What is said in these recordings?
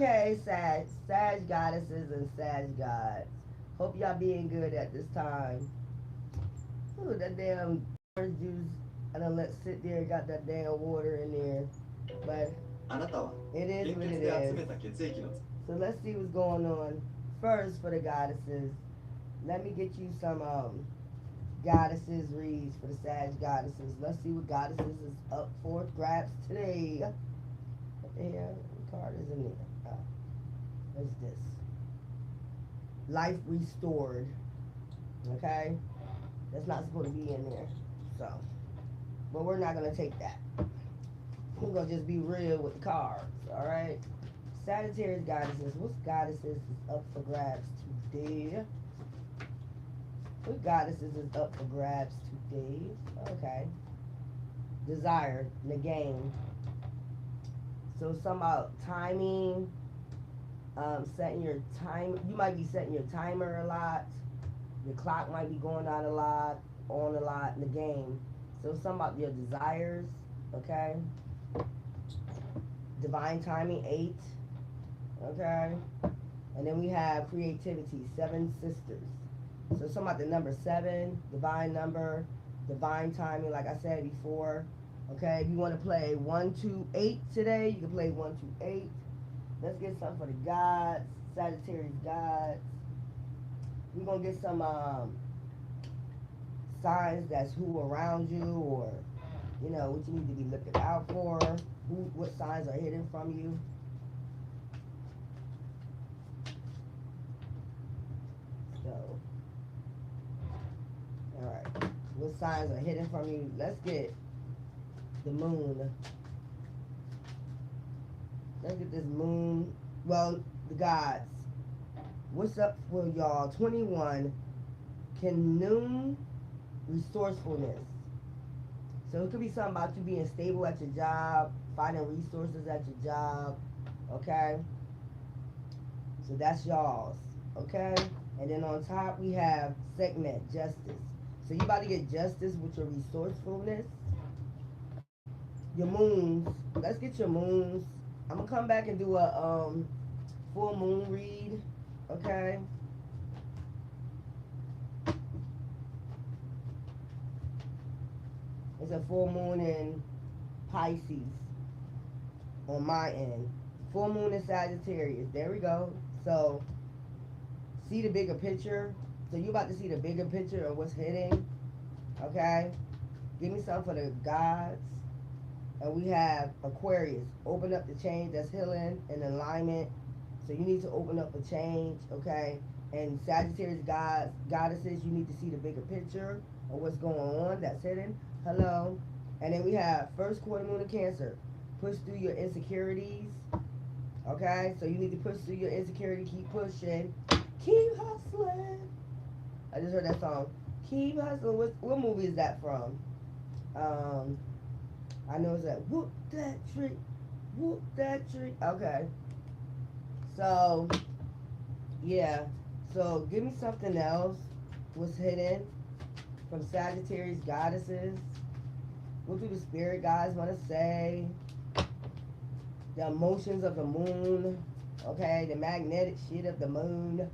Okay, Sag goddesses and Sag gods. Hope y'all being good at this time. Ooh, that damn orange juice I done let sit there, got that damn water in there. But it is what it is. So let's see what's going on. First, for the goddesses, let me get you some goddesses reads for the Sag goddesses. Let's see what goddesses is up for grabs today. What the hell? What card is in there? Oh, what's this? Life restored. Okay? That's not supposed to be in there. So, but we're not going to take that. We're going to just be real with the cards. Alright? Sagittarius goddesses. What goddesses is up for grabs today? What goddesses is up for grabs today? Okay. Desire, the game. So some about timing, setting your time. You might be setting your timer a lot. Your clock might be going out a lot, on a lot in the game. So some about your desires, okay? Divine timing, 8, okay? And then we have creativity, 7 sisters. So something about the number 7, divine number, divine timing, like I said before. Okay, if you want to play 1, 2, 8 today, you can play 1, 2, 8. Let's get something for the gods, Sagittarius gods. We're going to get some signs that's who around you, or, you know, what you need to be looking out for, what signs are hidden from you. So, alright, what signs are hidden from you? Let's get the moon. Let's get this moon. Well, the gods. What's up for y'all? 21. Canoe resourcefulness. So it could be something about you being stable at your job, finding resources at your job. Okay? So that's y'all's. Okay? And then on top we have segment, justice. So you about to get justice with your resourcefulness. Your moons. Let's get your moons. I'm gonna come back and do a full moon read. Okay. It's a full moon in Pisces on my end. Full moon in Sagittarius. There we go. So see the bigger picture. So you about to see the bigger picture of what's hidden. Okay. Give me something for the gods. And we have Aquarius. Open up the change that's healing and alignment. So you need to open up a change, okay? And Sagittarius goddesses, you need to see the bigger picture of what's going on that's hidden. Hello. And then we have first quarter moon of Cancer. Push through your insecurities. Okay? So you need to push through your insecurity. Keep pushing. Keep hustling. I just heard that song. Keep hustling. What movie is that from? I know it's that whoop that tree, whoop that tree. Okay. So, yeah. So, give me something else. What's hidden from Sagittarius goddesses? What do the spirit guides want to say? The emotions of the moon. Okay. The magnetic shit of the moon.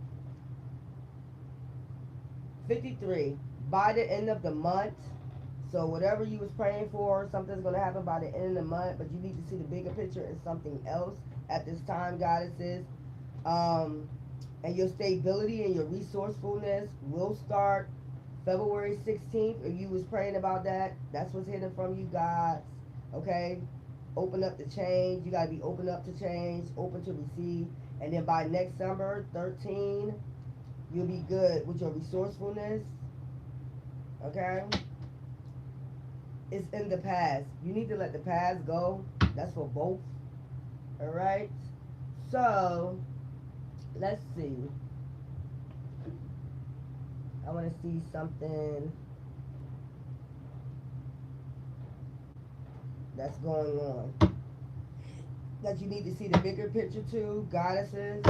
53. By the end of the month. So whatever you was praying for, something's going to happen by the end of the month, but you need to see the bigger picture and something else at this time, goddesses. And your stability and your resourcefulness will start February 16th. If you was praying about that, that's what's hidden from you, gods. Okay? Open up to change. You got to be open up to change, open to receive. And then by next summer, 13, you'll be good with your resourcefulness. Okay? It's in the past. You need to let the past go. That's for both. Alright? So, let's see. I want to see something that's going on. That you need to see the bigger picture too, goddesses.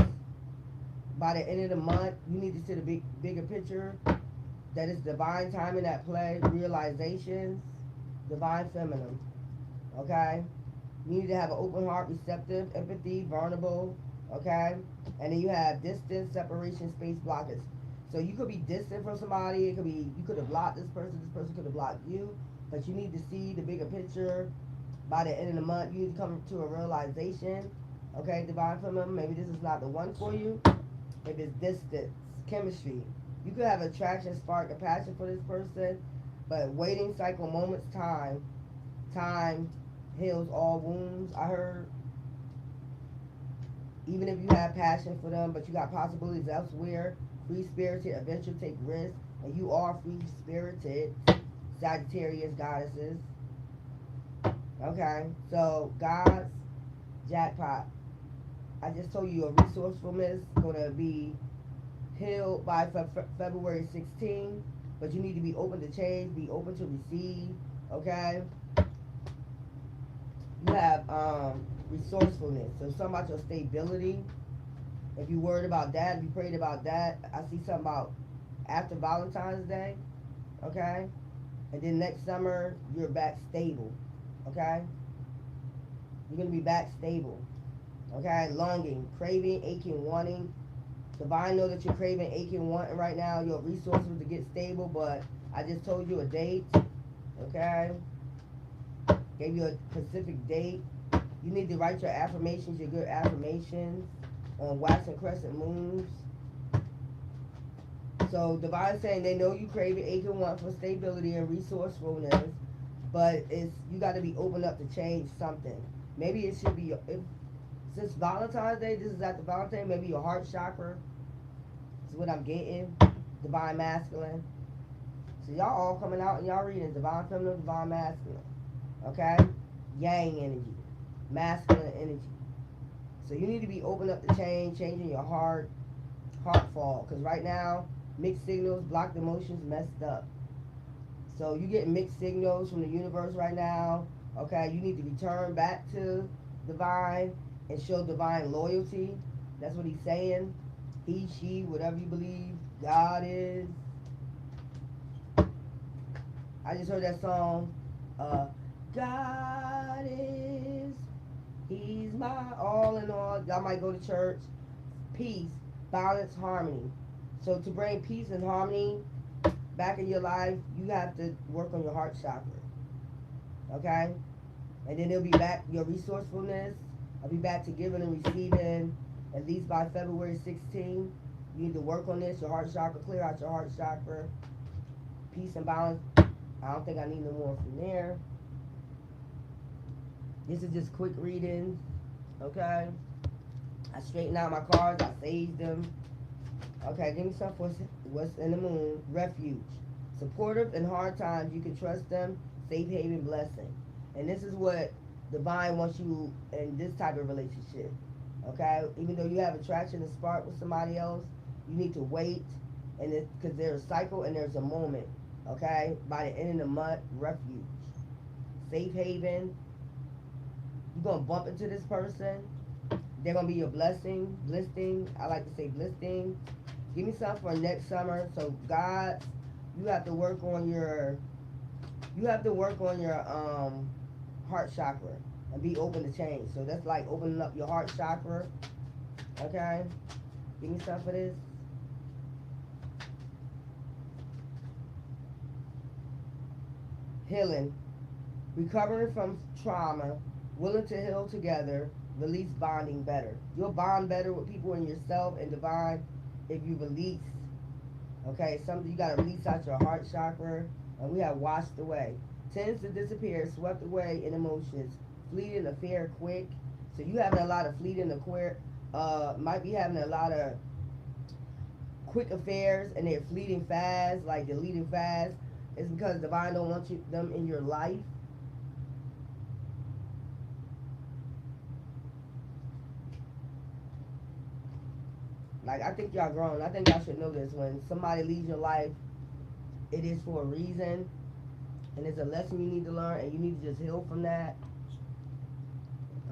By the end of the month, you need to see the bigger picture. That is divine timing at play, realizations. Divine feminine. Okay? You need to have an open heart, receptive, empathy, vulnerable. Okay? And then you have distance, separation, space, blockage. So you could be distant from somebody. It could be you could have blocked this person. This person could have blocked you. But you need to see the bigger picture. By the end of the month, you need to come to a realization. Okay, divine feminine. Maybe this is not the one for you. Maybe it's distance, chemistry. You could have attraction, spark, and passion for this person, but waiting cycle, moments, time heals all wounds. I heard even if you have passion for them, but you got possibilities elsewhere. Free spirited, adventure, take risks, and you are free spirited. Sagittarius goddesses. Okay, so gods, jackpot. I just told you a resourcefulness gonna be healed by February 16th, but you need to be open to change, be open to receive. Okay, you have resourcefulness. So something about your stability. If you worried about that, if you prayed about that, I see something about after Valentine's Day. Okay, and then next summer you're back stable. Okay, you're gonna be back stable. Okay, longing, craving, aching, wanting. Divine know that you're craving, aching, wanting right now. Your resources to get stable, but I just told you a date. Okay, gave you a specific date. You need to write your affirmations, your good affirmations, on wax and crescent moons. So divine saying they know you crave it, aching, want for stability and resourcefulness, but it's you got to be open up to change something. Maybe it should be if since Valentine's Day, this is after Valentine's, maybe your heart chakra is what I'm getting. Divine masculine. So y'all all coming out and y'all reading divine feminine, divine masculine. Okay? Yang energy. Masculine energy. So you need to be open up to change, changing your heart fall. Because right now, mixed signals, blocked emotions, messed up. So you get mixed signals from the universe right now. Okay? You need to return back to divine and show divine loyalty. That's what he's saying. He, she, whatever you believe God is. I just heard that song. God is, he's my all in all. Y'all might go to church. Peace, balance, harmony. So to bring peace and harmony back in your life, you have to work on your heart chakra. Okay? And then it'll be back, your resourcefulness. I'll be back to giving and receiving at least by February 16th. You need to work on this, your heart chakra, clear out your heart chakra. Peace and balance. I don't think I need no more from there. This is just quick reading. Okay? I straightened out my cards. I saved them. Okay, give me some for what's in the moon. Refuge. Supportive in hard times. You can trust them. Safe haven, blessing. And this is what divine wants you in this type of relationship. Okay? Even though you have attraction and spark with somebody else, you need to wait. And because there's a cycle and there's a moment. Okay? By the end of the month, refuge. Safe haven. You're going to bump into this person. They're going to be your blessing. Blissing. I like to say blissing. Give me something for next summer. So God, you have to work on your heart chakra and be open to change. So that's like opening up your heart chakra. Okay? Give me some for this. Healing. Recovering from trauma. Willing to heal together. Release bonding better. You'll bond better with people and yourself and divine if you release. Okay? Something you got to release out your heart chakra. And we have washed away. Tends to disappear, swept away in emotions. Fleeting affair quick. So you having a lot of fleeting affair. Might be having a lot of quick affairs and they're fleeting fast, like they're leading fast. It's because divine don't want them in your life. Like, I think y'all grown. I think y'all should know this. When somebody leaves your life, it is for a reason. And it's a lesson you need to learn, and you need to just heal from that.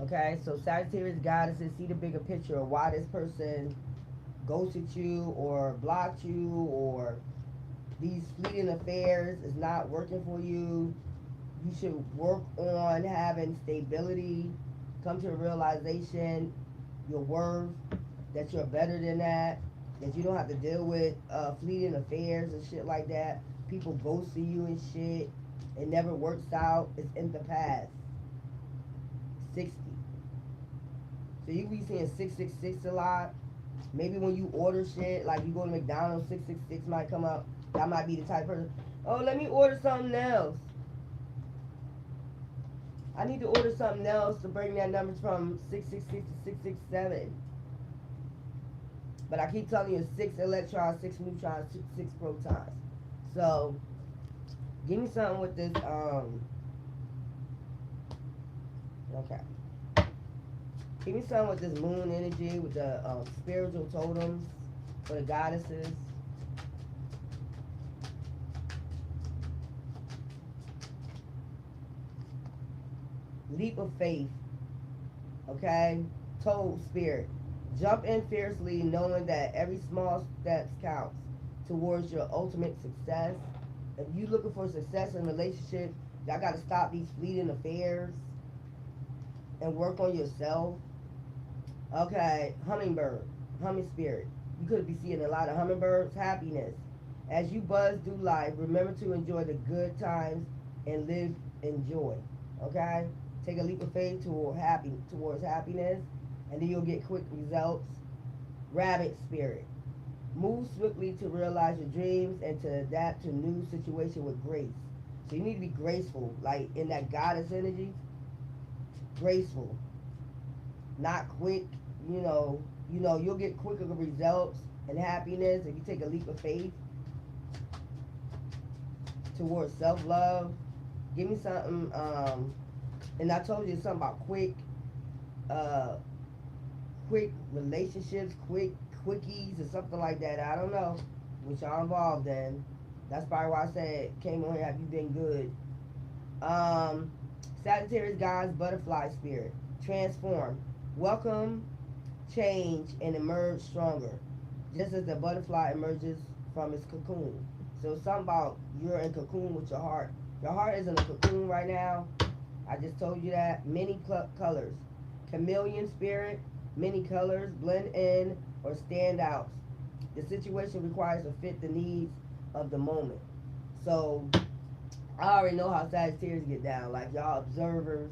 Okay? So Sagittarius goddesses, see the bigger picture of why this person ghosted you or blocked you, or these fleeting affairs is not working for you. You should work on having stability, come to a realization, your worth, that you're better than that you don't have to deal with fleeting affairs and shit like that. People ghosting you and shit. It never works out. It's in the past. 60. So you be seeing 666 a lot. Maybe when you order shit, like you go to McDonald's, 666 might come up. That might be the type of person. Oh, let me order something else. I need to order something else to bring that number from 666 to 667. But I keep telling you, 6 electrons, 6 neutrons, 6 protons. So, give me something with this, okay. Give me something with this moon energy, with the spiritual totems for the goddesses. Leap of faith, okay? Toad spirit. Jump in fiercely, knowing that every small step counts towards your ultimate success. If you looking for success in relationships, y'all got to stop these fleeting affairs and work on yourself. Okay, hummingbird, humming spirit. You could be seeing a lot of hummingbirds. Happiness. As you buzz through life, remember to enjoy the good times and live in joy. Okay? Take a leap of faith towards happiness, and then you'll get quick results. Rabbit spirit. Move swiftly to realize your dreams and to adapt to new situations with grace. So you need to be graceful, like in that goddess energy. Graceful, not quick. You'll get quicker results and happiness if you take a leap of faith towards self-love. Give me something, and I told you something about quick relationships, quickies or something like that. I don't know what y'all involved in. That's probably why I said, came on here, have you been good? Sagittarius, God's butterfly spirit. Transform. Welcome change and emerge stronger. Just as the butterfly emerges from its cocoon. So it's something about you're in cocoon with your heart. Your heart is in a cocoon right now. I just told you that. Many colors. Chameleon spirit. Many colors. Blend in or stand out. The situation requires to fit the needs of the moment. So I already know how Sagittarius get down. Like y'all observers,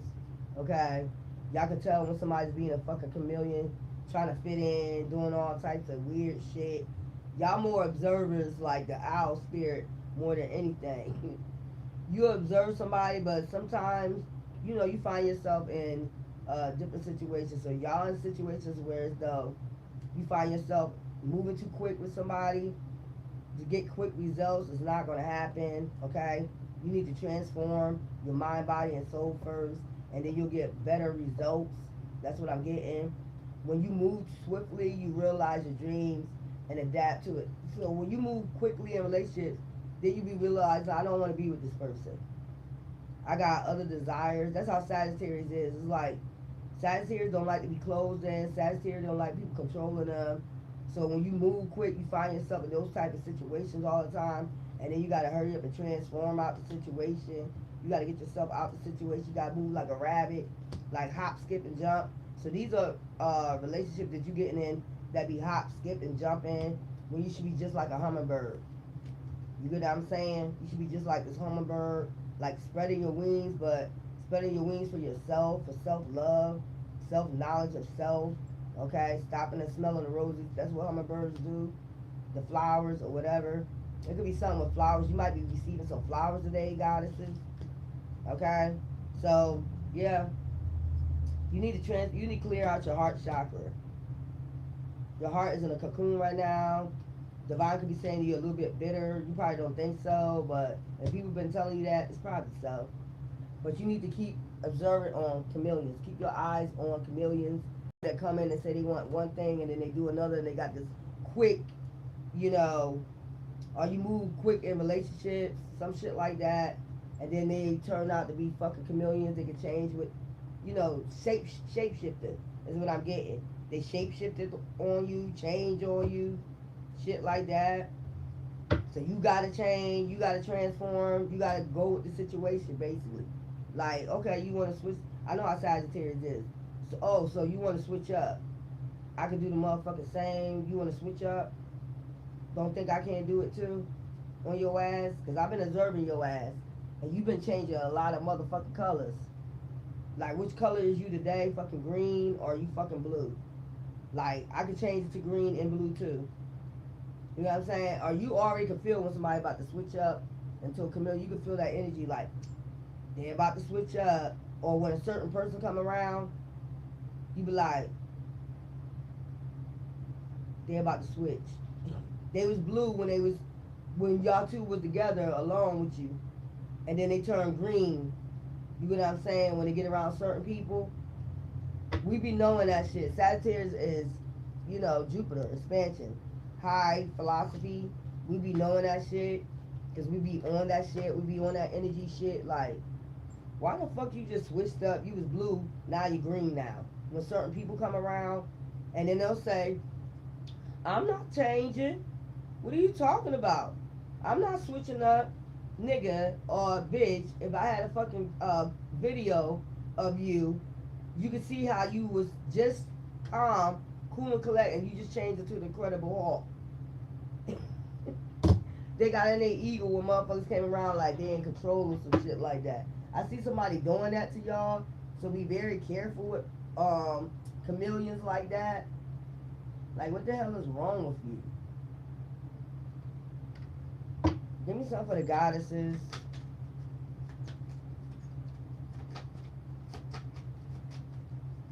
okay? Y'all can tell when somebody's being a fucking chameleon, trying to fit in, doing all types of weird shit. Y'all more observers, like the owl spirit, more than anything. You observe somebody, but sometimes, you find yourself in different situations. So y'all in situations where as though you find yourself moving too quick with somebody to get quick results. It's not going to happen, okay? You need to transform your mind, body, and soul first, and then you'll get better results. That's what I'm getting. When you move swiftly, you realize your dreams and adapt to it. So when you move quickly in relationships, then you be realizing, I don't want to be with this person. I got other desires. That's how Sagittarius is. It's like Sagittarius don't like to be closed in. Sagittarius don't like people controlling them. So when you move quick, you find yourself in those type of situations all the time, and then you got to hurry up and transform out the situation. You got to get yourself out the situation. You got to move like a rabbit, like hop, skip, and jump. So these are relationships that you getting in that be hop, skip, and jump in when you should be just like a hummingbird. You get what I'm saying? You should be just like this hummingbird, like spreading your wings, but spreading your wings for yourself, for self-love, self-knowledge of self, okay? Stopping and smelling the roses. That's what hummingbirds do. The flowers or whatever. It could be something with flowers. You might be receiving some flowers today, goddesses. Okay? So, yeah. You need to clear out your heart chakra. Your heart is in a cocoon right now. Divine could be saying you're a little bit bitter. You probably don't think so, but if people have been telling you that, it's probably so. But you need to keep observant on chameleons. Keep your eyes on chameleons that come in and say they want one thing and then they do another and they got this quick, or you move quick in relationships, some shit like that, and then they turn out to be fucking chameleons. They can change with, shape shifting is what I'm getting. They shape shifted on you, change on you, shit like that. So you gotta change, you gotta transform, you gotta go with the situation basically. Like, okay, you wanna switch. I know how Sagittarius is. So you wanna switch up. I can do the motherfucking same. You wanna switch up? Don't think I can't do it too on your ass? Cause I've been observing your ass, and you've been changing a lot of motherfucking colors. Like, which color is you today? Fucking green or you fucking blue? Like, I could change it to green and blue too. You know what I'm saying? Or you already can feel when somebody about to switch up into a chameleon. You can feel that energy, like they're about to switch up. Or when a certain person come around, you be like, they're about to switch. They was blue when y'all two was together alone with you, and then they turn green. You know what I'm saying? When they get around certain people, we be knowing that shit. Sagittarius is, you know, Jupiter, expansion, high philosophy. We be knowing that shit because we be on that shit. We be on that energy shit. Like, why the fuck you just switched up? You was blue, now you green now. When certain people come around, and then they'll say, I'm not changing. What are you talking about? I'm not switching up, nigga or bitch. If I had a fucking video of you, you could see how you was just calm, cool and collect, and you just changed it to the Incredible Hulk. They got in their ego when motherfuckers came around like they in control or some shit like that. I see somebody doing that to y'all, so be very careful with chameleons like that. Like, what the hell is wrong with you? Give me something for the goddesses.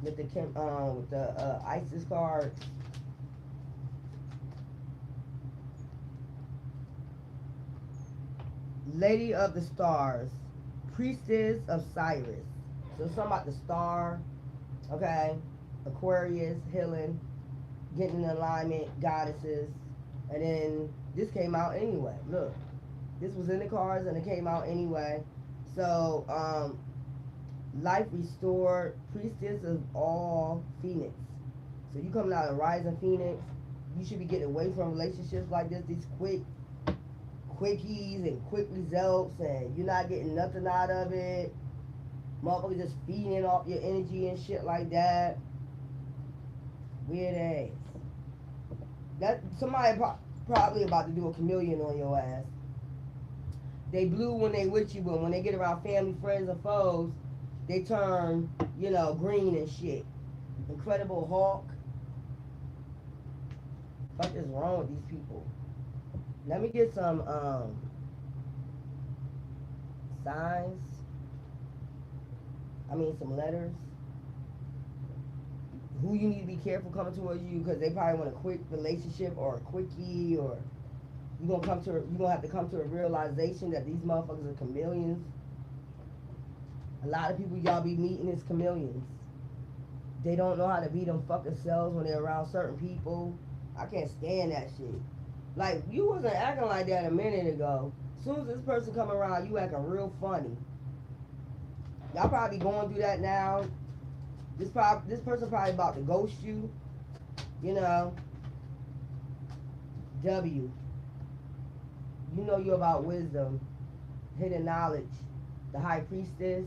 With the Isis card. Lady of the Stars. Priestess of Cyrus. So something about the star. Okay. Aquarius, healing, getting in alignment, goddesses. And then this came out anyway. Look. This was in the cards and it came out anyway. So, life restored, priestess of all Phoenix. So you coming out of rising Phoenix, you should be getting away from relationships like this, these quickies and quick results, and you're not getting nothing out of it. Motherfuckers just feeding off your energy and shit like that. Weird ass. That somebody probably about to do a chameleon on your ass. They blue when they with you, but when they get around family, friends, or foes, they turn, you know, green and shit. Incredible Hulk. What is wrong with these people? Let me get some signs. Some letters. Who you need to be careful coming towards you, because they probably want a quick relationship or a quickie, or you're gonna have to come to a realization that these motherfuckers are chameleons. A lot of people y'all be meeting is chameleons. They don't know how to be them fucking selves when they're around certain people. I can't stand that shit. Like, you wasn't acting like that a minute ago. As soon as this person come around, you acting real funny. Y'all probably going through that now. This person probably about to ghost you. You know. W. You know you're about wisdom, hidden knowledge, the high priestess,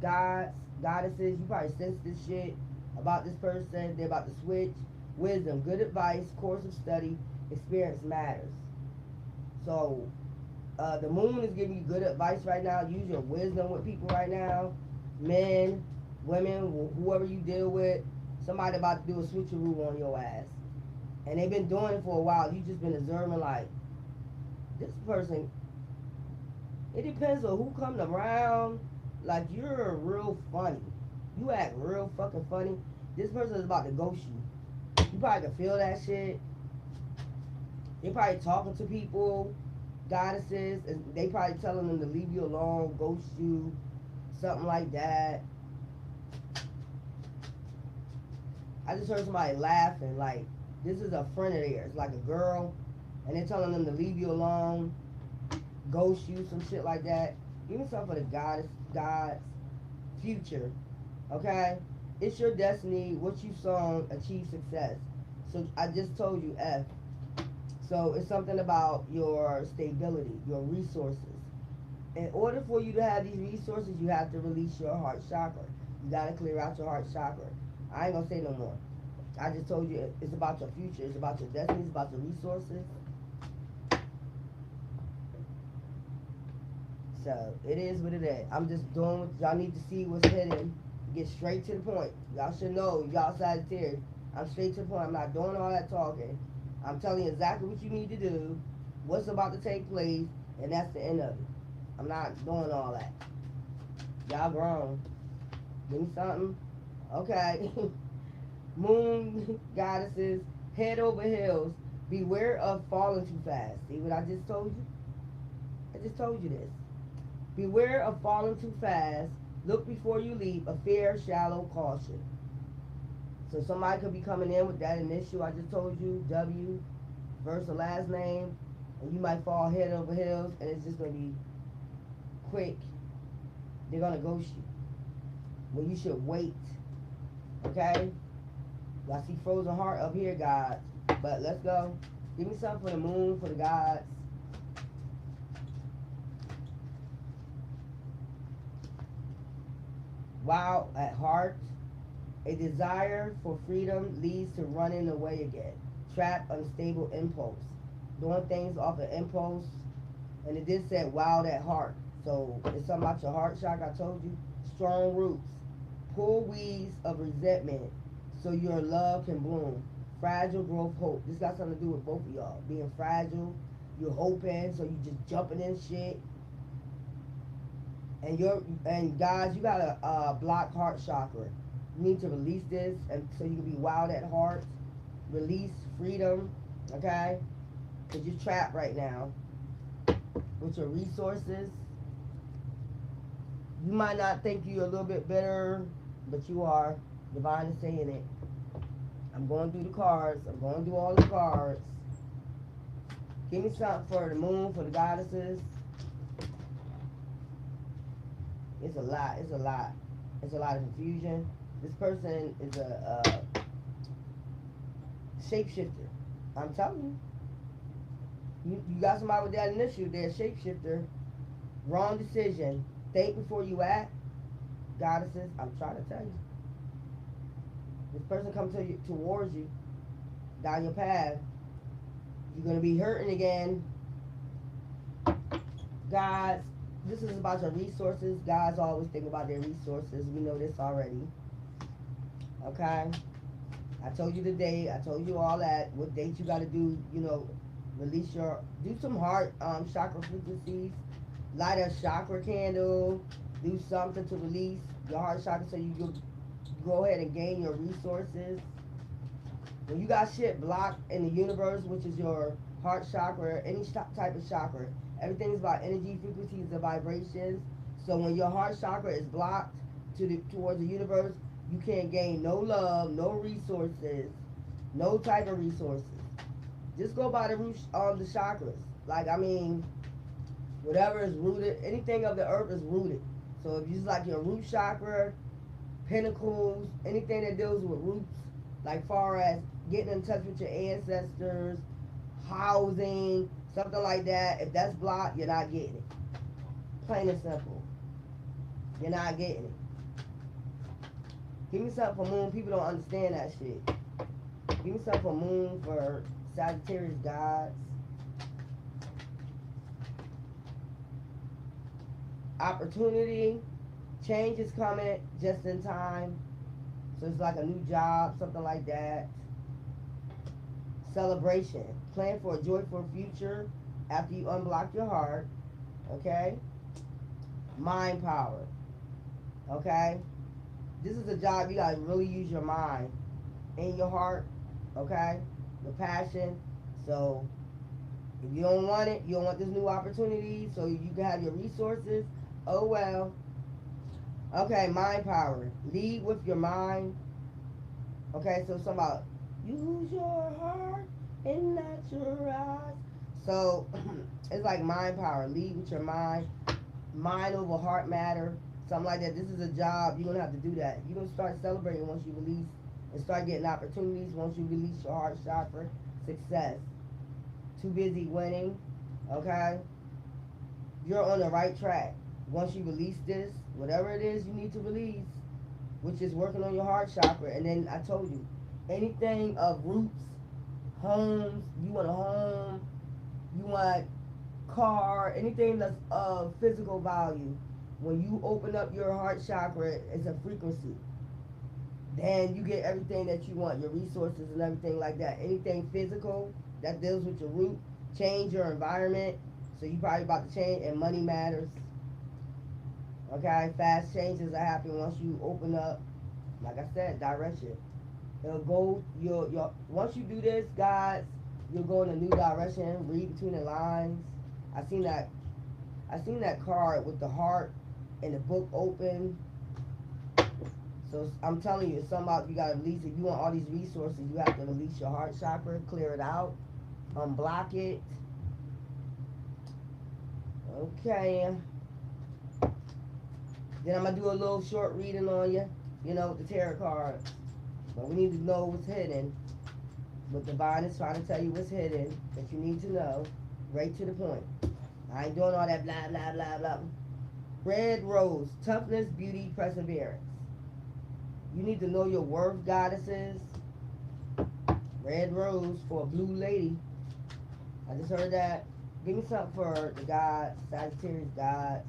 gods, goddesses. You probably sense this shit about this person. They're about to switch. Wisdom, good advice, course of study, experience matters. So, the moon is giving you good advice right now. Use your wisdom with people right now. Men, women, whoever you deal with. Somebody about to do a switcheroo on your ass. And they've been doing it for a while. You just been observing like, this person, it depends on who coming around. Like, you're real funny. You act real fucking funny. This person is about to ghost you. You probably can feel that shit. They probably talking to people, goddesses, and they probably telling them to leave you alone, ghost you, something like that. I just heard somebody laughing, like, this is a friend of theirs, like a girl, and they're telling them to leave you alone, ghost you, some shit like that. Give me something for the God's future, okay? It's your destiny. What you sown, achieve success. So I just told you F. So it's something about your stability, your resources. In order for you to have these resources, you have to release your heart chakra. You got to clear out your heart chakra. I ain't going to say no more. I just told you it's about your future. It's about your destiny. It's about your resources. So it is what it is. I'm just doing what y'all need to see what's hidden. Get straight to the point. Y'all should know, y'all Sagittarius. I'm straight to the point. I'm not doing all that talking. I'm telling you exactly what you need to do, what's about to take place, and that's the end of it. I'm not doing all that. Y'all grown. Give me something. Okay. Moon goddesses, head over heels. Beware of falling too fast. See what I just told you? I just told you this. Beware of falling too fast. Look before you leap. A fair, shallow caution. So somebody could be coming in with that initial I just told you, W, versus the last name, and you might fall head over heels, and it's just going to be quick. They're going to ghost you. When you should wait. Okay? I see frozen heart up here, guys. But let's go. Give me something for the moon, for the gods. Wow, at heart. A desire for freedom leads to running away again. Trapped, unstable impulse. Doing things off of impulse. And it did say wild at heart. So it's something about your heart chakra, I told you. Strong roots. Pull weeds of resentment so your love can bloom. Fragile growth hope. This got something to do with both of y'all. Being fragile. You're hoping, so you just jumping in shit. And guys, you got a blocked heart chakra. You need to release this, and so you can be wild at heart. Release freedom, okay? Because you're trapped right now with your resources. You might not think you're a little bit better, but you are. Divine is saying it. I'm going through the cards. I'm going through all the cards. Give me something for the moon, for the goddesses. It's a lot. It's a lot. It's a lot of confusion. This person is a shapeshifter. I'm telling you. You got somebody with that initiative. They're a shapeshifter. Wrong decision. Think before you act. Goddesses, I'm trying to tell you. This person comes towards you, down your path. You're going to be hurting again. Guys, this is about your resources. Guys always think about their resources. We know this already. Okay? I told you the date. I told you all that. What date you got to do, release do some heart chakra frequencies. Light a chakra candle. Do something to release your heart chakra so you can go ahead and gain your resources. When you got shit blocked in the universe, which is your heart chakra, any type of chakra, everything is about energy, frequencies, and vibrations. So when your heart chakra is blocked towards the universe, you can't gain no love, no resources, no type of resources. Just go by the root the chakras. Whatever is rooted, anything of the earth is rooted. So if you just like your root chakra, pinnacles, anything that deals with roots, like far as getting in touch with your ancestors, housing, something like that, if that's blocked, you're not getting it. Plain and simple. You're not getting it. Give me something for moon. People don't understand that shit. Give me something for moon, for Sagittarius gods. Opportunity. Change is coming just in time. So it's like a new job, something like that. Celebration. Plan for a joyful future after you unblock your heart. Okay? Mind power. Okay? This is a job you gotta really use your mind and your heart. Okay? Your passion. So if you don't want it, you don't want this new opportunity so you can have your resources, oh well. Okay, mind power. Lead with your mind. Okay, so something about use your heart and not your eyes. So it's like mind power. Lead with your mind. Mind over heart matter. Something like that. This is a job. You're going to have to do that. You're going to start celebrating once you release and start getting opportunities once you release your heart chakra. Success. Too busy winning. Okay? You're on the right track. Once you release this, whatever it is you need to release, which is working on your heart chakra. And then I told you, anything of roots, homes, you want a home, you want car, anything that's of physical value. When you open up your heart chakra, it's a frequency. Then you get everything that you want, your resources and everything like that. Anything physical that deals with your root, change your environment. So you probably about to change, and money matters. Okay, fast changes are happening once you open up. Like I said, direction. It'll go. You'll once you do this, guys, you'll go in a new direction. Read between the lines. I seen that. I seen that card with the heart and the book open. So I'm telling you, it's something about you gotta release. If you want all these resources, you have to release your heart chakra, clear it out, unblock it. Okay. Then I'm gonna do a little short reading on you, you know, with the tarot cards. But we need to know what's hidden. But divine is trying to tell you what's hidden that you need to know, right to the point. I ain't doing all that blah blah blah blah. Red rose, toughness, beauty, perseverance. You need to know your worth, goddesses. Red rose for a blue lady. I just heard that. Give me something for the gods, Sagittarius gods.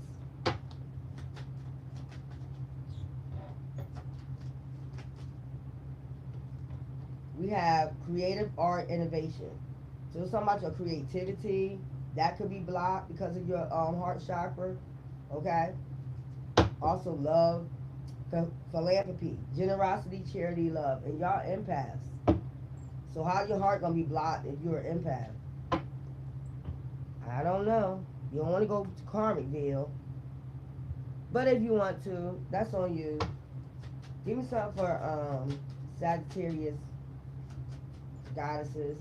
We have creative art innovation. So it's something about your creativity. That could be blocked because of your heart chakra. Okay? Also love, philanthropy, generosity, charity, love. And y'all empaths. So how your heart gonna be blocked if you're an empath? I don't know. You don't want to go to karmic deal. But if you want to, that's on you. Give me something for Sagittarius goddesses.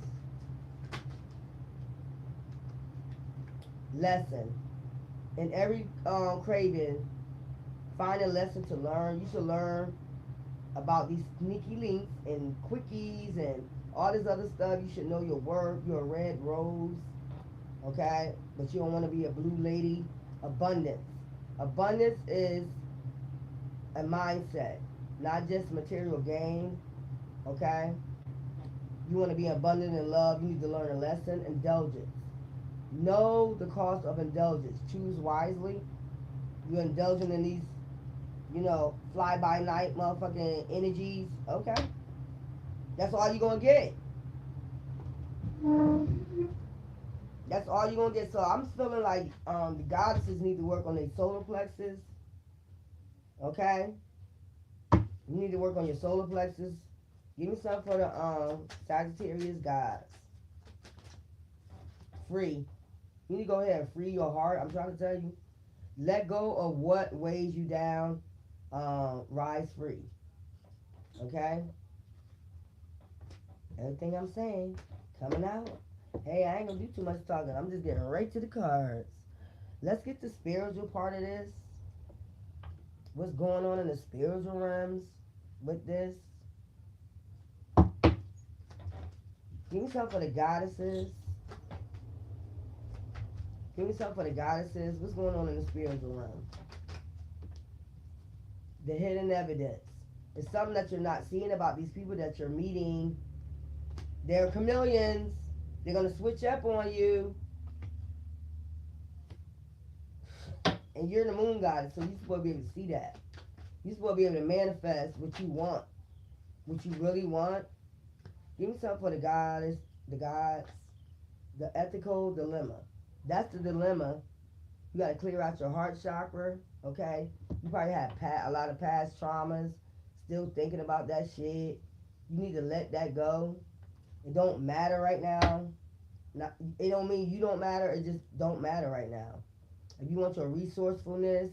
Lesson. In every craving, find a lesson to learn. You should learn about these sneaky links and quickies and all this other stuff. You should know your worth. You're a red rose. Okay? But you don't want to be a blue lady. Abundance. Abundance is a mindset, not just material gain. Okay? You want to be abundant in love. You need to learn a lesson. Indulgence. Know the cost of indulgence. Choose wisely. You're indulging in these, you know, fly by night motherfucking energies. Okay? That's all you're going to get. That's all you're going to get. So I'm feeling like the goddesses need to work on their solar plexus. Okay? You need to work on your solar plexus. Give me something for the Sagittarius gods. Free. You need to go ahead and free your heart. I'm trying to tell you. Let go of what weighs you down. Rise free. Okay? Everything I'm saying coming out. Hey, I ain't gonna do too much talking. I'm just getting right to the cards. Let's get the spiritual part of this. What's going on in the spiritual realms with this? Give me something for the goddesses. Give me something for the goddesses. What's going on in the spiritual realm? The hidden evidence. It's something that you're not seeing about these people that you're meeting. They're chameleons. They're going to switch up on you. And you're the moon goddess, so you're supposed to be able to see that. You're supposed to be able to manifest what you want. What you really want. Give me something for the goddess, the gods. The ethical dilemma. That's the dilemma. You got to clear out your heart chakra, okay? You probably had a lot of past traumas, still thinking about that shit. You need to let that go. It don't matter right now. Not, it don't mean you don't matter. It just don't matter right now. If you want your resourcefulness,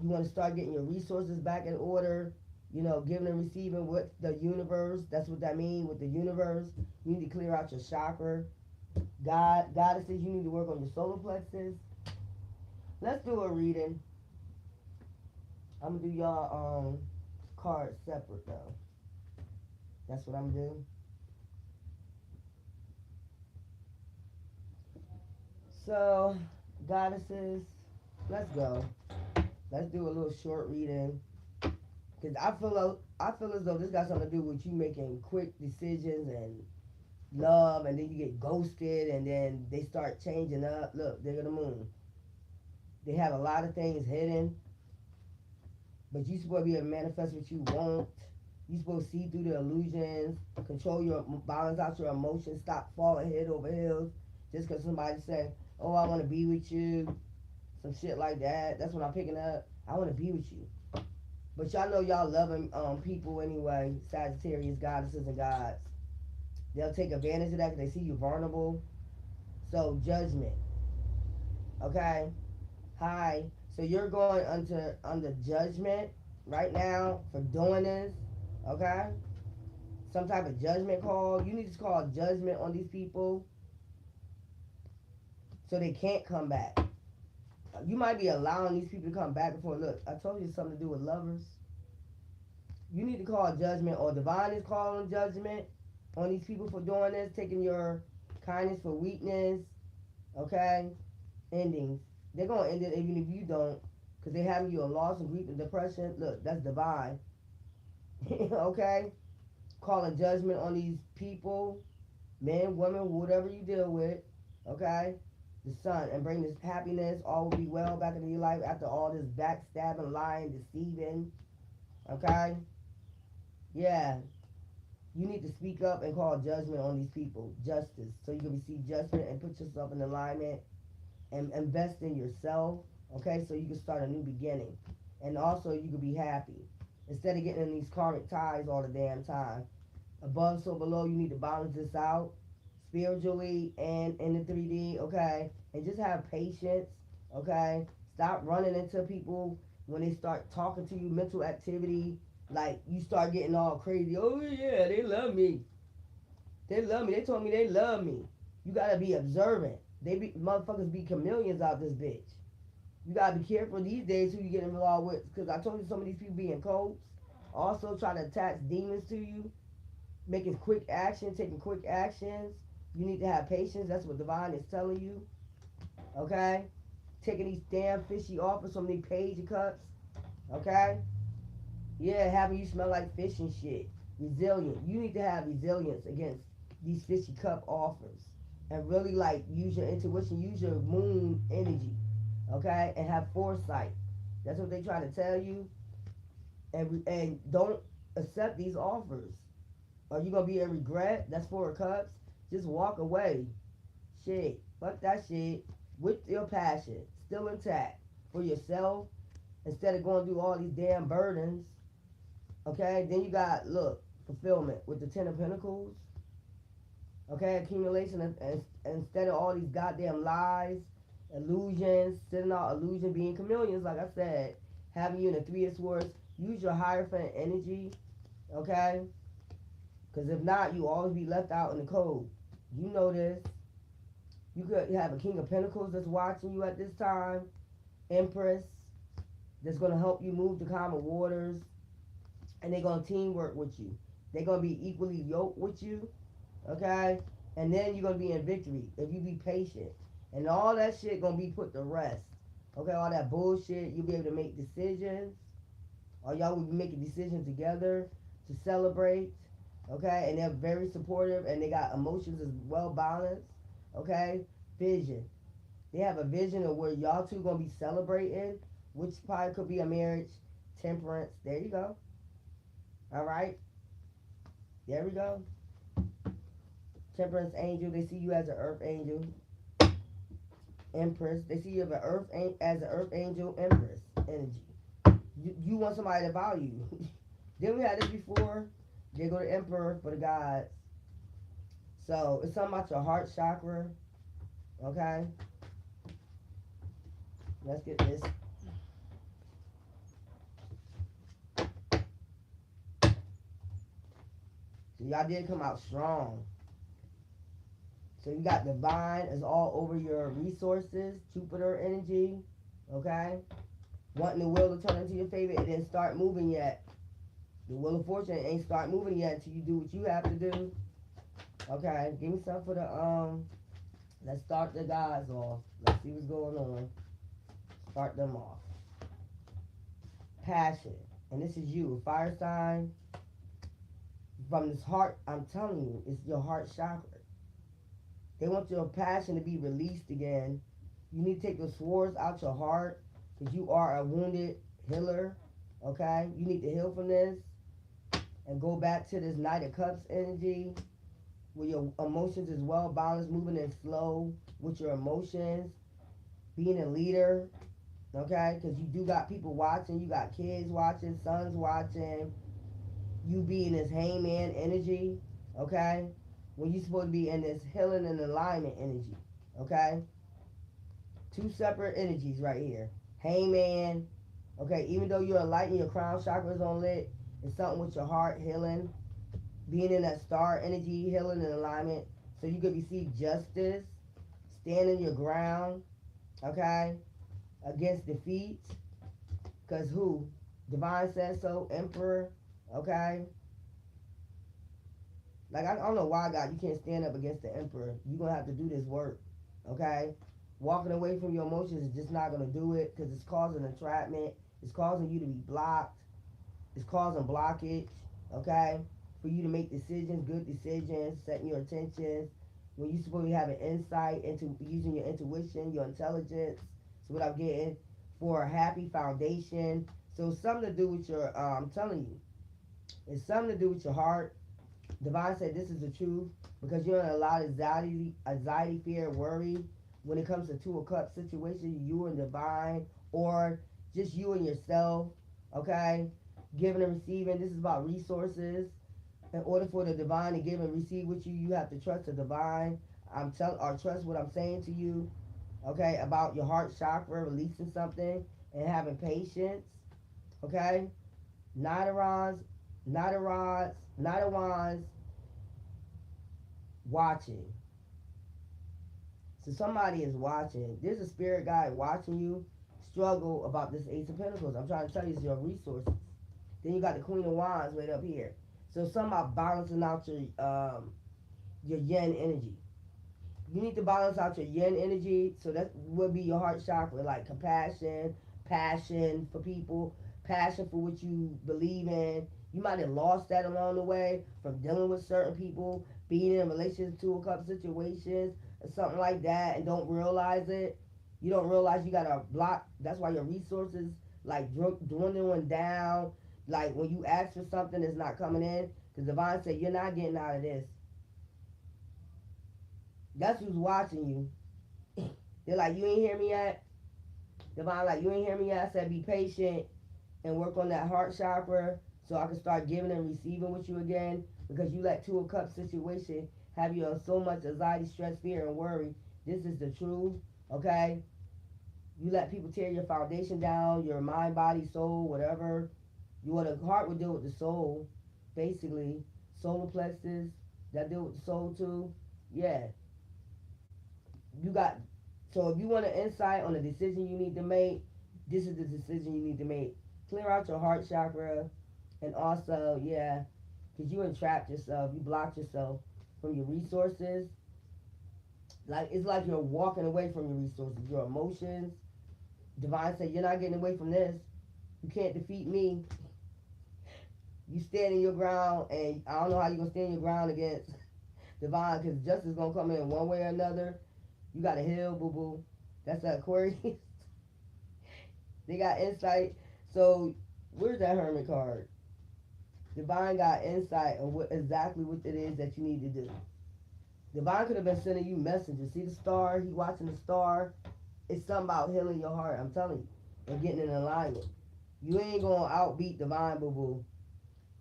you want to start getting your resources back in order, you know, giving and receiving with the universe. That's what that means with the universe. You need to clear out your chakra. Goddesses, you need to work on your solar plexus. Let's do a reading. I'm going to do y'all cards separate, though. That's what I'm going to do. So, goddesses, let's go. Let's do a little short reading. Because I feel as though this got something to do with you making quick decisions and love, and then you get ghosted, and then they start changing up. Look, they're the moon. They have a lot of things hidden, but you supposed to be able to manifest what you want. You supposed to see through the illusions, control your, balance out your emotions, stop falling head over heels just because somebody say, "Oh, I want to be with you," some shit like that. That's what I'm picking up. I want to be with you. But y'all know y'all loving people anyway, Sagittarius, goddesses, and gods. They'll take advantage of that because they see you vulnerable. So, judgment. Okay? Hi. So, you're going under judgment right now for doing this. Okay? Some type of judgment call. You need to call judgment on these people so they can't come back. You might be allowing these people to come back and forth. Look, I told you something to do with lovers. You need to call judgment, or divine is calling judgment on these people for doing this, taking your kindness for weakness, okay? Endings. They're going to end it even if you don't, because they're having you a loss and grief and depression. Look, that's divine, okay? Calling judgment on these people, men, women, whatever you deal with, okay? The sun, and bring this happiness, all will be well back into your life after all this backstabbing, lying, deceiving, okay? Yeah, you need to speak up and call judgment on these people, justice, so you can receive judgment and put yourself in alignment and invest in yourself, okay, so you can start a new beginning. And also you can be happy instead of getting in these karmic ties all the damn time. Above, so below, you need to balance this out spiritually and in the 3D, okay, and just have patience, okay. Stop running into people when they start talking to you, mental activity. Like, you start getting all crazy. Oh, yeah, they love me. They love me. They told me they love me. You gotta be observant. Motherfuckers be chameleons out this bitch. You gotta be careful these days who you get involved with. Because I told you some of these people be in cults. Also trying to attach demons to you. Making quick action, taking quick actions. You need to have patience. That's what divine is telling you. Okay? Taking these damn fishy offers from these page of cups. Okay? Yeah, having you smell like fish and shit. Resilient. You need to have resilience against these fishy cup offers. And really, like, use your intuition, use your moon energy. Okay? And have foresight. That's what they try to tell you. And don't accept these offers. Are you going to be in regret? That's 4 of cups. Just walk away. Shit. Fuck that shit. With your passion. Still intact. For yourself. Instead of going through all these damn burdens. Okay, then you got, look, fulfillment with the 10 of Pentacles. Okay, accumulation, and instead of all these goddamn lies, illusions, sending out illusion, being chameleons, like I said, having you in the 3 of Swords, use your Hierophant energy, okay? Because if not, you always be left out in the cold. You know this. You could have a King of Pentacles that's watching you at this time, Empress, that's going to help you move the calmer waters. And they're going to teamwork with you. They're going to be equally yoked with you. Okay? And then you're going to be in victory if you be patient. And all that shit going to be put to rest. Okay? All that bullshit. You'll be able to make decisions. Or y'all will be making decisions together to celebrate. Okay? And they're very supportive. And they got emotions as well balanced. Okay? Vision. They have a vision of where y'all two going to be celebrating. Which probably could be a marriage. Temperance. There you go. All right, there we go. Temperance angel, they see you as an earth angel. Empress, they see you as an earth angel. Empress energy. You want somebody to value you. Then we had this before. They go to Emperor for the gods. So it's something about your heart chakra. Okay. Let's get this. So y'all did come out strong. So you got divine is all over your resources, Jupiter energy, okay? Wanting the wheel to turn into your favor, it didn't start moving yet. The wheel of fortune ain't start moving yet until you do what you have to do. Okay, give me some for the, let's start the guys off. Let's see what's going on. Start them off. Passion and this is you, a fire sign. From this heart, I'm telling you, it's your heart chakra. They want your passion to be released again. You need to take the swords out your heart because you are a wounded healer. Okay? You need to heal from this and go back to this Knight of Cups energy where your emotions is well balanced, moving in slow with your emotions, being a leader. Okay? Because you do got people watching, you got kids watching, sons watching. You be in this hangman energy. Okay? When you're supposed to be in this healing and alignment energy. Okay? Two separate energies right here. Hangman. Okay, even though you're enlightened, your crown chakra is on lit. It's something with your heart healing. Being in that star energy, healing and alignment. So you could receive justice. Standing your ground. Okay? Against defeat. Because who? Divine says so. Emperor. Okay? Like, I don't know why, God, you can't stand up against the emperor. You're going to have to do this work. Okay? Walking away from your emotions is just not going to do it because it's causing entrapment. It's causing you to be blocked. It's causing blockage. Okay? For you to make decisions, good decisions, setting your intentions. When you're supposed to be having insight into using your intuition, your intelligence. So what I'm getting for a happy foundation. So it's something to do with your, I'm telling you, it's something to do with your heart. Divine said this is the truth because you're in a lot of anxiety, fear, worry when it comes to Two of Cups situation. You and Divine, or just you and yourself. Okay, giving and receiving. This is about resources. In order for the Divine to give and receive with you, you have to trust the Divine. Or trust what I'm saying to you. Okay, about your heart chakra, releasing something and having patience. Okay, Nine of Rods, Nine of Rods, Nine of Wands. Watching. So somebody is watching. There's a spirit guide watching you struggle about this Ace of Pentacles. I'm trying to tell you, it's your resources. Then you got the Queen of Wands right up here. So something about balancing out your yin energy. You need to balance out your yin energy. So that would be your heart chakra, like compassion, passion for people, passion for what you believe in. You might have lost that along the way from dealing with certain people, being in relationships to a couple situations, or something like that, and don't realize it. You don't realize you got a block. That's why your resources like dwindling down. Like when you ask for something, it's not coming in. Because Divine said you're not getting out of this. That's who's watching you. They're like, you ain't hear me yet. Divine like, you ain't hear me yet. I said be patient and work on that heart chakra so I can start giving and receiving with you again, because you let Two of Cups situation have you on so much anxiety, stress, fear, and worry. This is the truth, okay? You let people tear your foundation down, your mind, body, soul, whatever. You want the heart would deal with the soul, basically. Solar plexus, that deal with the soul too. Yeah. You got, so if you want an insight on the decision you need to make, this is the decision you need to make. Clear out your heart chakra. And also, yeah, because you entrapped yourself, you blocked yourself from your resources. Like, it's like you're walking away from your resources, your emotions. Divine said, you're not getting away from this. You can't defeat me. You stand in your ground, and I don't know how you're going to stand your ground against Divine, because justice is going to come in one way or another. You got to heal, boo-boo. That's an Aquarius. They got insight. So, where's that Hermit card? Divine got insight on exactly what it is that you need to do. Divine could have been sending you messages. See the star? He watching the star. It's something about healing your heart. I'm telling you. And getting in alignment. You ain't going to outbeat Divine, boo-boo.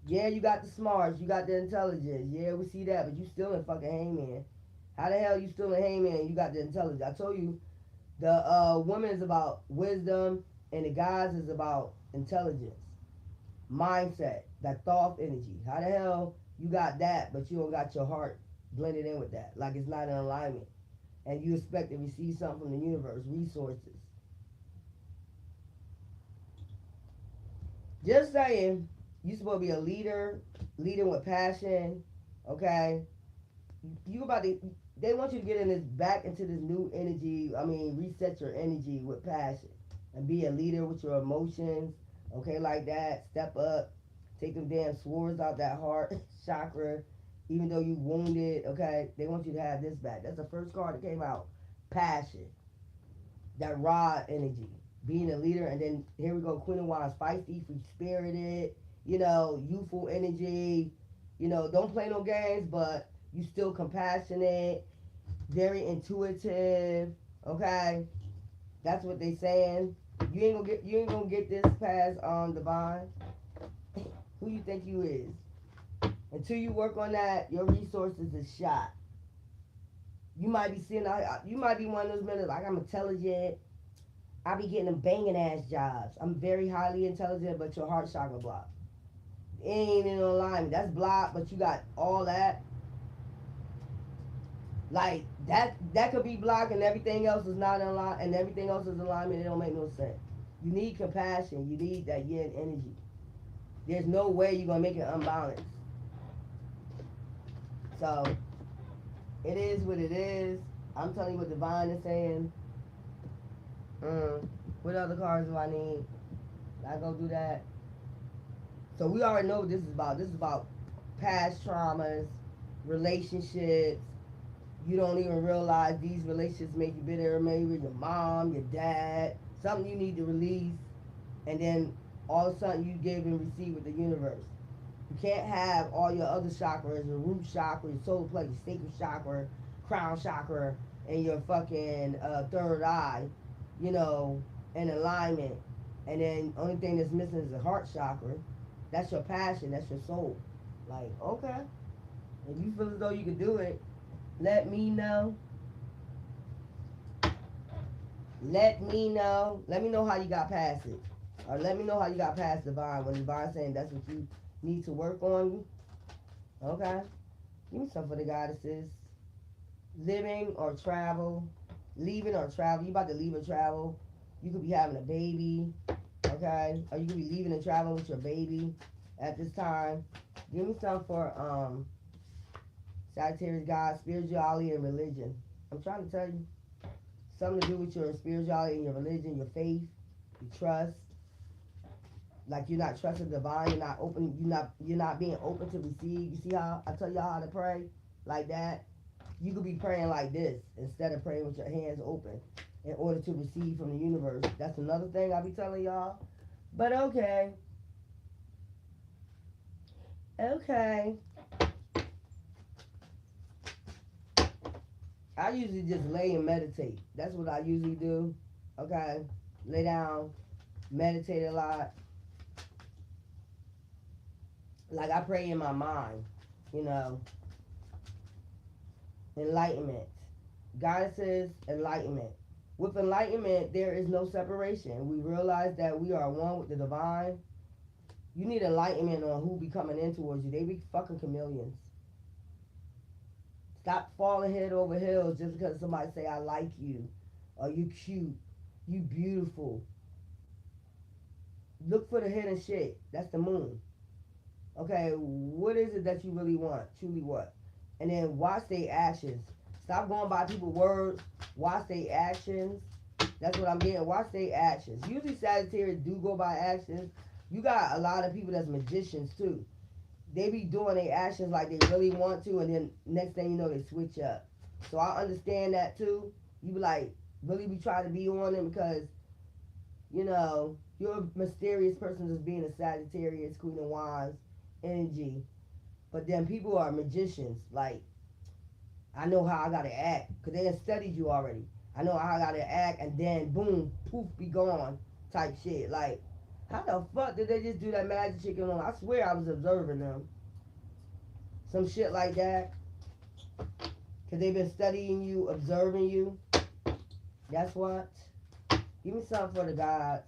Yeah, you got the smarts. You got the intelligence. Yeah, we see that. But you still in fucking Hangman. How the hell you still in Hangman and you got the intelligence? I told you, the woman is about wisdom and the guys is about intelligence. Mindset, that thought energy. How the hell you got that, but you don't got your heart blended in with that? Like it's not in alignment. And you expect to receive something from the universe, resources. Just saying, you supposed to be a leader, leading with passion, okay? You about to, they want you to get in this, back into this new energy. I mean, reset your energy with passion. And be a leader with your emotions, Okay, like that. Step up. Take them damn swords out that heart chakra. Even though you wounded, okay, they want you to have this back. That's the first card that came out. Passion. That raw energy. Being a leader. And then here we go. Queen of Wands. Feisty, free spirited. You know, youthful energy. You know, don't play no games, but you still compassionate. Very intuitive. Okay. That's what they saying. You ain't gonna get this past divine. Who you think you is? Until you work on that, your resources is shot. You might be seeing, you might be one of those men like, I'm intelligent. I be getting them banging ass jobs. I'm very highly intelligent, but your heart chakra blocked. It ain't in alignment. That's blocked, but you got all that. Like that could be blocked, and everything else is not in alignment, and everything else is alignment. It don't make no sense. You need compassion. You need that yin energy. There's no way you're gonna make it unbalanced. So it is what it is. I'm telling you what divine is saying. What other cards do I need? I go do that. So we already know what this is about. This is about past traumas, relationships. You don't even realize these relationships make you bitter. Maybe with your mom, your dad, something you need to release, and then all of a sudden you give and receive with the universe. You can't have all your other chakras, your root chakra, your solar plexus, your sacral chakra, crown chakra, and your fucking third eye, you know, in alignment. And then only thing that's missing is the heart chakra. That's your passion. That's your soul. Like, okay. If you feel as though you can do it, let me know. Let me know. Let me know how you got past it. Or let me know how you got past divine. When divine saying that's what you need to work on. Okay. Give me some for the goddesses. Living or travel. Leaving or travel. You about to leave or travel. You could be having a baby. Okay. Or you could be leaving and traveling with your baby at this time. Give me some for Sagittarius, God, spirituality, and religion. I'm trying to tell you. Something to do with your spirituality and your religion, your faith, your trust. Like you're not trusting divine, you're not open, you're not being open to receive. You see how I tell y'all how to pray? Like that. You could be praying like this instead of praying with your hands open in order to receive from the universe. That's another thing I be telling y'all. But okay. Okay. I usually just lay and meditate. That's what I usually do. Okay. Lay down, meditate a lot. Like I pray in my mind, you know. Enlightenment. Goddesses, enlightenment. With enlightenment, there is no separation. We realize that we are one with the divine. You need enlightenment on who be coming in towards you. They be fucking chameleons. Stop falling head over heels just because somebody say I like you, or you cute, you beautiful. Look for the hidden shit. That's the moon. Okay, what is it that you really want? Truly what? And then watch their actions. Stop going by people's words. Watch their actions. That's what I'm getting. Watch their actions. Usually Sagittarius do go by actions. You got a lot of people that's magicians too. They be doing their actions like they really want to, and then next thing you know, they switch up. So I understand that too. You be like, really be trying to be on them because, you know, you're a mysterious person just being a Sagittarius, Queen of Wands energy. But then people are magicians. Like, I know how I gotta act because they have studied you already. I know how I gotta act, and then boom, poof, be gone, type shit. Like, how the fuck did they just do that magic chicken on? I swear I was observing them. Some shit like that. Because they've been studying you, observing you. That's what. Give me something for the gods.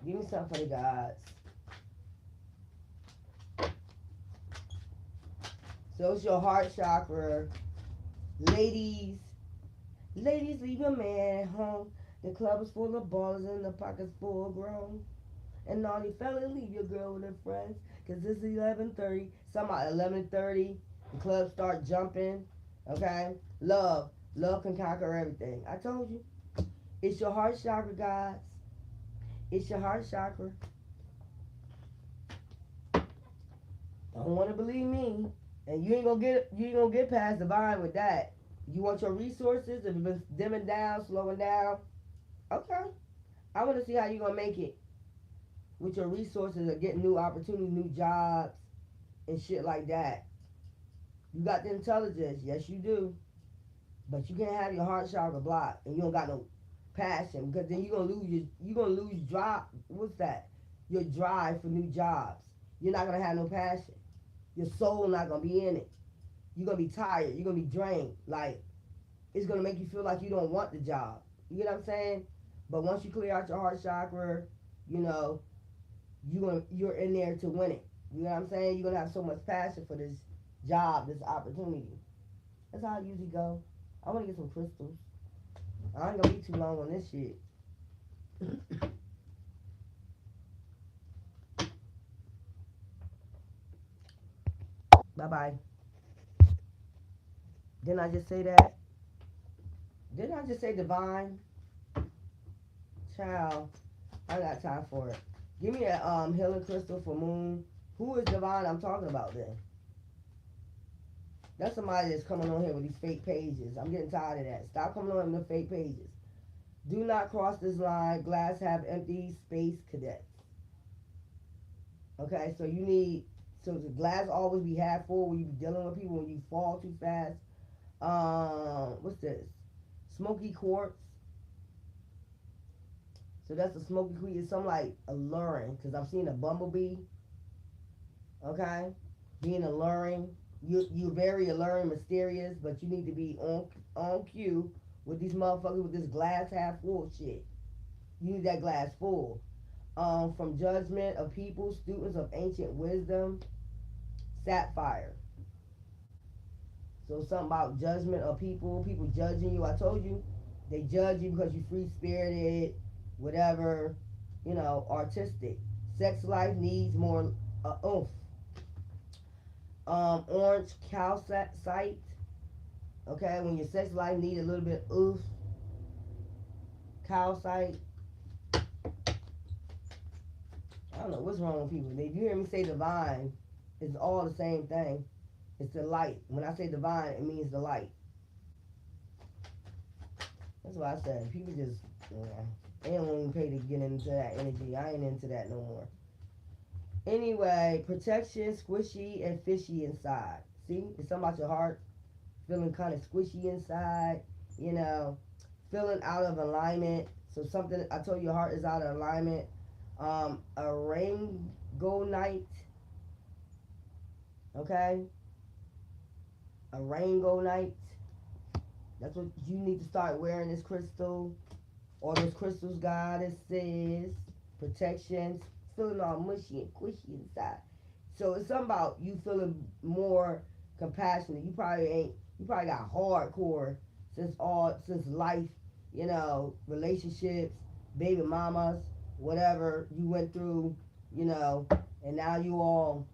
Give me something for the gods. So it's your heart chakra. Ladies. Ladies, leave your man at home. The club is full of ballers and the pocket's full grown. And all you fellas, leave your girl with her friends. Because this is 11:30. Some at 11:30. The club start jumping. Okay? Love. Love can conquer everything. I told you. It's your heart chakra, guys. It's your heart chakra. Don't want to believe me, and you ain't gonna get past divine with that. You want your resources, if it's dimming down, slowing down, okay. I want to see how you gonna make it with your resources of getting new opportunities, new jobs, and shit like that. You got the intelligence, yes you do, but you can't have your heart chakra blocked and you don't got no passion, because then you're gonna lose drive. What's that? Your drive for new jobs. You're not gonna have no passion. Your soul not gonna be in it. You're gonna be tired. You're gonna be drained. Like, it's gonna make you feel like you don't want the job. You get what I'm saying? But once you clear out your heart chakra, you know, you're in there to win it. You know what I'm saying? You're gonna have so much passion for this job, this opportunity. That's how I usually go. I wanna get some crystals. I ain't gonna be too long on this shit. Bye bye. Didn't I just say that? Didn't I just say divine? Child, I got time for it. Give me a healing crystal for moon. Who is divine I'm talking about then? That's somebody that's coming on here with these fake pages. I'm getting tired of that. Stop coming on with the fake pages. Do not cross this line. Glass half empty. Space cadets. Okay, so the glass always be half full when you be dealing with people, when you fall too fast. What's this? Smoky quartz. So that's a smoky quartz. It's something like alluring, because I've seen a bumblebee. Okay, being alluring. You're very alluring, mysterious, but you need to be on cue with these motherfuckers with this glass half full shit. You need that glass full. From judgment of people, students of ancient wisdom, sapphire. So something about judgment of people judging you. I told you, they judge you because you free spirited, whatever, artistic. Sex life needs more oomph. Orange calcite. Okay, when your sex life need a little bit oomph. Calcite. I don't know what's wrong with people. If you hear me say divine, it's all the same thing. It's the light. When I say divine, it means the light. That's why I said people just, they don't even pay to get into that energy. I ain't into that no more. Anyway, protection, squishy and fishy inside. See, it's something about your heart feeling kind of squishy inside, feeling out of alignment. So something, I told you your heart is out of alignment. A rainbow night. Okay? A rainbow night. That's what you need to start wearing, this crystal. Or those crystals, God, it says. Protection. Feeling all mushy and squishy inside. So it's something about you feeling more compassionate. You probably got hardcore since life, relationships, baby mamas, whatever you went through, and now you all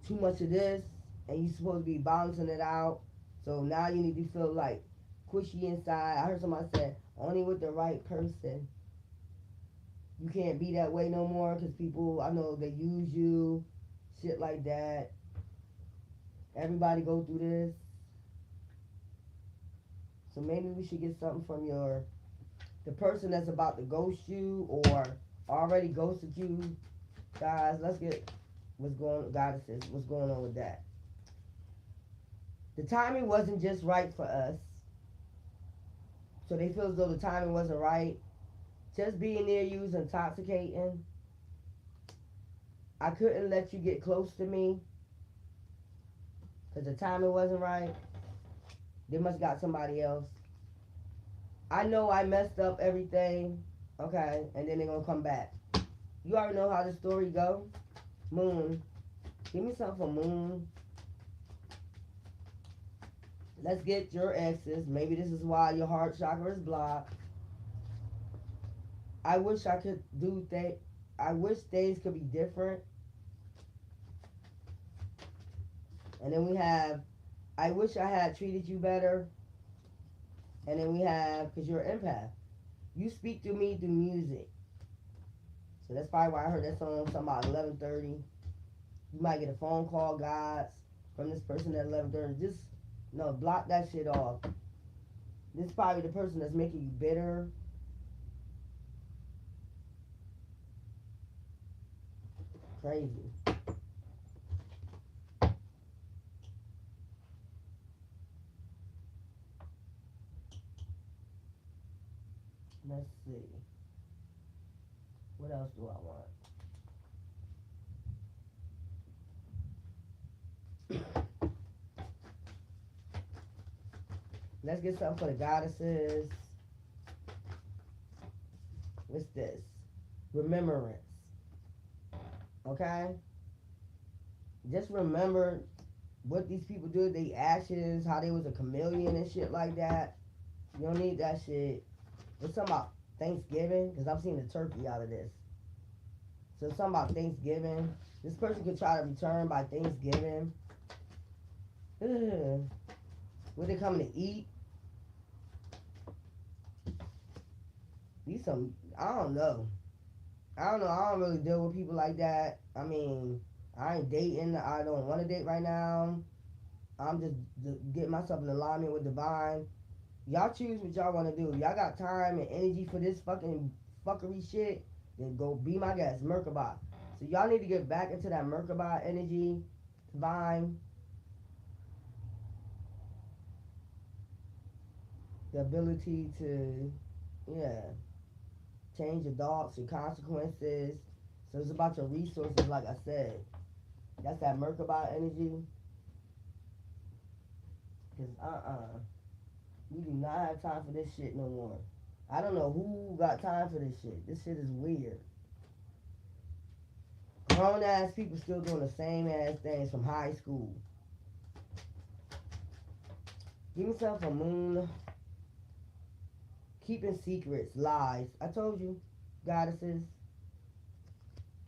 too much of this, and you supposed to be balancing it out. So now you need to feel like squishy inside. I heard somebody say, only with the right person. You can't be that way no more, because people, I know they use you, shit like that. Everybody go through this. So maybe we should get something from the person that's about to ghost you or already ghosted you. Guys, let's get goddesses, what's going on with that. The timing wasn't just right for us. So they feel as though the timing wasn't right. Just being near you is intoxicating. I couldn't let you get close to me because the timing wasn't right. They must got somebody else. I know I messed up everything. Okay, and then they're going to come back. You already know how the story go. Moon. Give me something for Moon. Let's get your exes. Maybe this is why your heart chakra is blocked. I wish I could do things. I wish things could be different. And then we have, I wish I had treated you better. And then we have, because you're an empath, you speak to me through music. So that's probably why I heard that song something about 11:30. You might get a phone call, guys, from this person at 11:30. Just no, block that shit off. This is probably the person that's making you bitter. Crazy. Let's see. What else do I want? Let's get something for the goddesses. What's this? Remembrance. Okay? Just remember what these people did, they ashes, how they was a chameleon and shit like that. You don't need that shit. It's something about Thanksgiving, because I'm seeing the turkey out of this. So it's something about Thanksgiving. This person could try to return by Thanksgiving. Ugh. What they coming to eat? These some, I don't know. I don't really deal with people like that. I mean, I ain't dating. I don't want to date right now. I'm just getting myself in alignment with divine. Y'all choose what y'all want to do. Y'all got time and energy for this fucking fuckery shit, then go be my guest, Merkabah. So y'all need to get back into that Merkabah energy, divine. The ability to, yeah, change your thoughts, your consequences. So it's about your resources, like I said. That's that Merkabah energy. Because, we do not have time for this shit no more. I don't know who got time for this shit. This shit is weird. Grown ass people still doing the same ass things from high school. Give yourself a moon. Keeping secrets, lies. I told you, goddesses.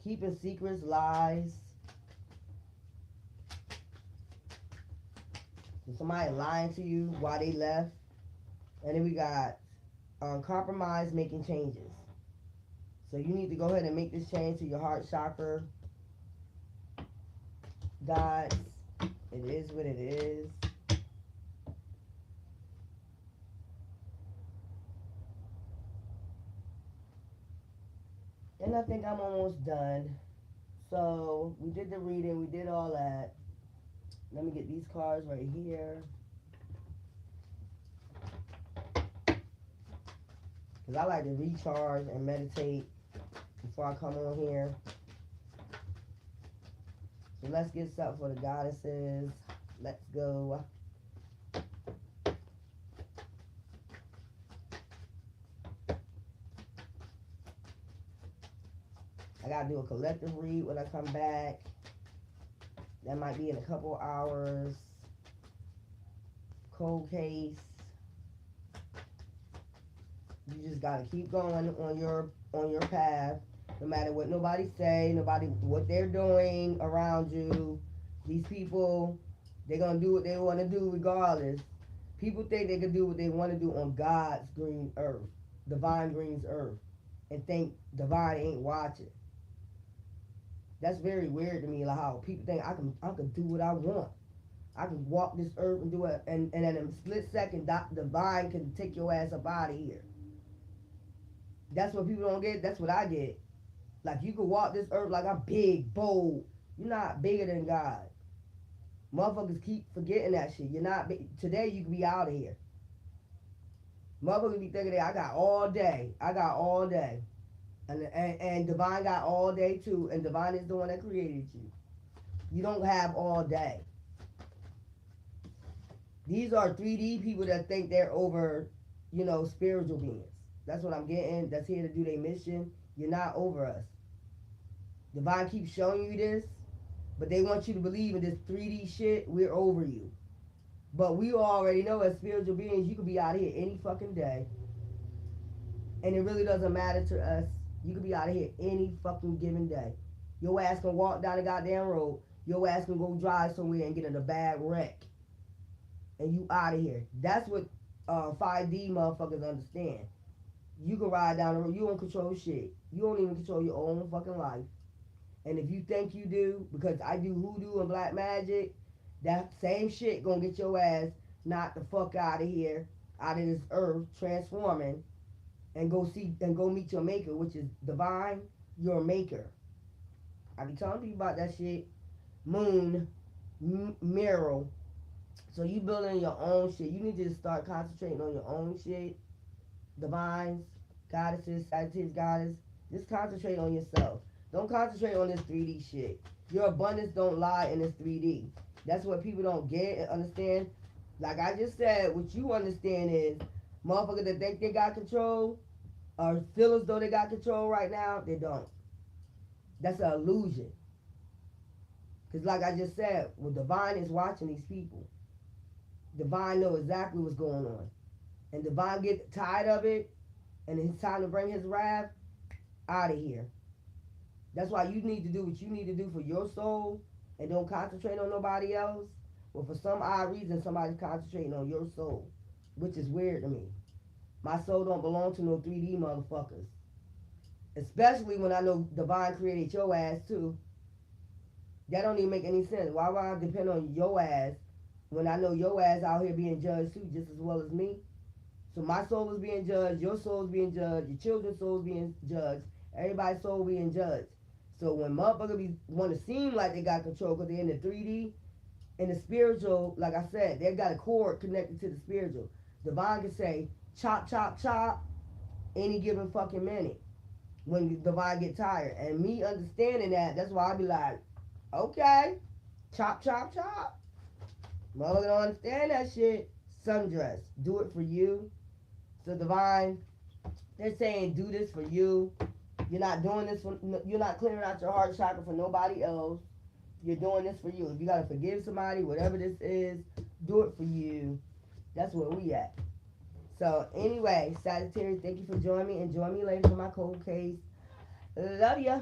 Keeping secrets, lies. So somebody lying to you while they left. And then we got compromise, making changes. So you need to go ahead and make this change to your heart chakra. Gods, it is what it is. And I think I'm almost done. So we did the reading, we did all that. Let me get these cards right here. Because I like to recharge and meditate before I come on here. So let's get something for the goddesses. Let's go. I gotta do a collective read when I come back. That might be in a couple hours. Cold case. You just gotta keep going on your path, no matter what nobody say, nobody what they're doing around you. These people, they're gonna do what they want to do regardless. People think they can do what they want to do on God's green earth, divine green's earth, and think divine ain't watching. That's very weird to me, like how people think I can do what I want. I can walk this earth and do it, and in a split second, divine can take your ass up out of here. That's what people don't get. That's what I get. Like, you can walk this earth like I'm big, bold. You're not bigger than God. Motherfuckers keep forgetting that shit. You're not big. Today, you can be out of here. Motherfuckers be thinking that I got all day. I got all day. And Divine got all day, too. And Divine is the one that created you. You don't have all day. These are 3D people that think they're over, spiritual beings. That's what I'm getting. That's here to do their mission. You're not over us. Divine keeps showing you this, but they want you to believe in this 3D shit. We're over you. But we already know as spiritual beings, you could be out of here any fucking day. And it really doesn't matter to us. You could be out of here any fucking given day. Your ass can walk down the goddamn road. Your ass can go drive somewhere and get in a bad wreck. And you out of here. That's what 5D motherfuckers understand. You can ride down the road. You don't control shit. You don't even control your own fucking life. And if you think you do, because I do hoodoo and black magic, that same shit gonna get your ass knocked the fuck out of here, out of this earth, transforming, and go see and go meet your maker, which is divine, your maker. I be telling people about that shit. Moon, mirror. So you building your own shit. You need to start concentrating on your own shit. Divines, goddesses, Sagittarius goddess. Just concentrate on yourself. Don't concentrate on this 3D shit. Your abundance don't lie in this 3D. That's what people don't get and understand. Like I just said, what you understand is motherfuckers that think they got control or feel as though they got control right now, they don't. That's an illusion. Because like I just said, well, Divine is watching these people. Divine know exactly what's going on. And Divine get tired of it, and it's time to bring his wrath out of here. That's why you need to do what you need to do for your soul, and don't concentrate on nobody else. Well, for some odd reason, somebody's concentrating on your soul, which is weird to me. My soul don't belong to no 3D motherfuckers. Especially when I know Divine created your ass too. That don't even make any sense. Why would I depend on your ass when I know your ass out here being judged too, just as well as me? So my soul is being judged, your soul is being judged, your children's soul is being judged, everybody's soul being judged. So when motherfuckers want to seem like they got control because they're in the 3D, in the spiritual, like I said, they've got a cord connected to the spiritual. Divine can say, chop, chop, chop, any given fucking minute when Divine get tired. And me understanding that, that's why I be like, okay, chop, chop, chop. Motherfucker don't understand that shit. Sundress, do it for you. So Divine, they're saying do this for you. You're not doing this for, you're not clearing out your heart chakra for nobody else. You're doing this for you. If you gotta forgive somebody, whatever this is, do it for you. That's where we at. So anyway, Sagittarius, thank you for joining me, and join me later for my cold case. Love ya.